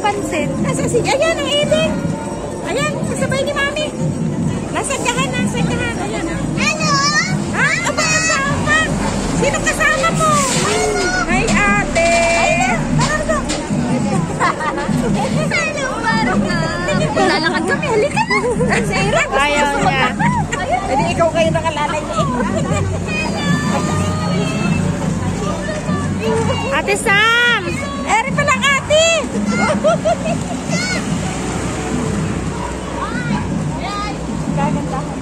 napapansin. Nasa si... Ayan, ang ibig. Ayan, kasabay ni Mami. Nasa kahan. Ayan. Ano? Ha? Aba, kasama. Sino kasama mo? Hi, ate. Lalakad kami, halika na. Si Ira, gusto Ayaw niya. Pwede ikaw kayo nakalalay niya. Ate Sam! Eri pa lang, ate. Gagandahan.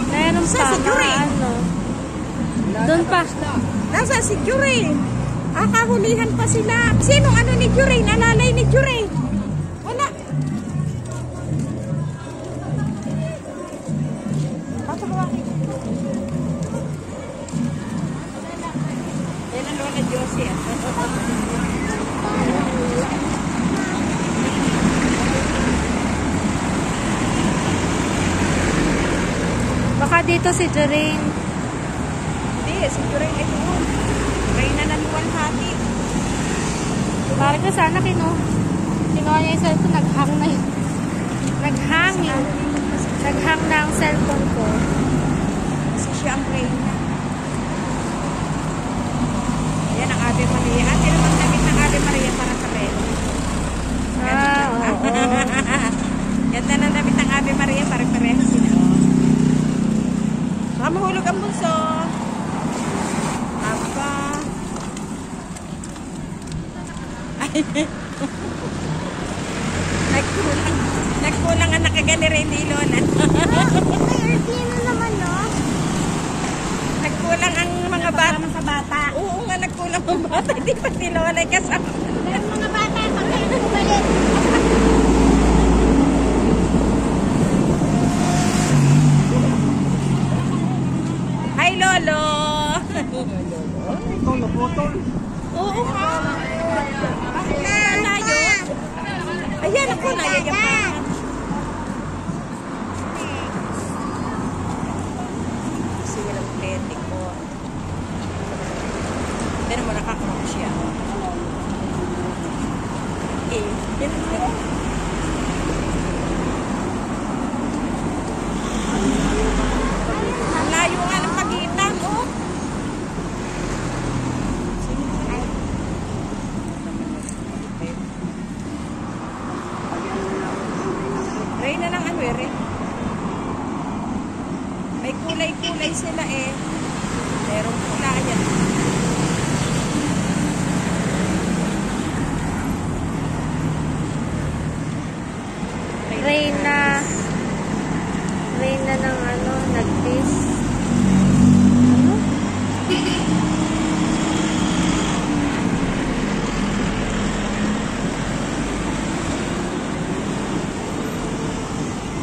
Meron Sa pa, siguri. ano. Doon pa. Nasa si Juray. Kahulihan pa sila. Sino ano ni Juray? Nalalay ni Juray. Wala. Papakawakin. Yan ang Lola Josie. Baka dito si Joreen. Hindi, si Juray ay doon. Reyna na luwalhati. Parang ka sana kinuha niya yung cellphone. Naghang na yun. Naghang yun. Naghang na ang cellphone ko. Kasi siya ang Reyna. Yan ang Ave Maria. Ate naman namin ng Ave Maria para sa Reyna. Oo. Ganda na namin ng Ave Maria para pareho sila. Mahulog ang bunso. Aba. Ay. Nagkulang ang nakagani rin ni Lola. May Artino naman, no? Nagkulang ang mga bata. Sa bata. Oo nga, nagkulang ang bata. Hindi pa si Lola kasama. Pero mga bata, pag kayo bumalik. Hi, Lolo! Ito, naputol. Oo nga. Bakit nalayo? Ayan ako, nayayapan. Kasi walang plete ko. Pero mo nakakrok siya. Ang layo nga ng pagitan, oh. Reyna ng ano eh, may kulay-kulay sila eh. Merong pula yan. Reyna ng ano, nag-kiss. Ano?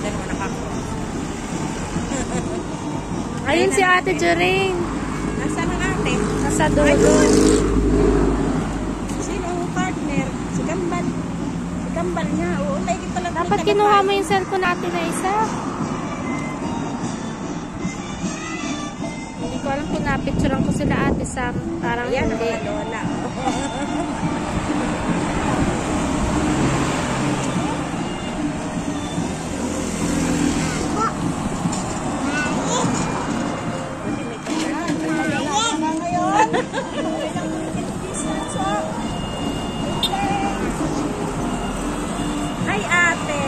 Dalawa nakakrok. Ayun si Ate Joreen. Nasaan ang ate? Nasa dulo. Sino ang partner? Si Kambal. Si Kambal niya. Oo, may pala. Dapat kinuha mo yung cellphone natin na isa. Hindi ko alam kung napicturean ko sila Ate Sam. Parang Ayan, hindi. mga Lola. Hi, ate.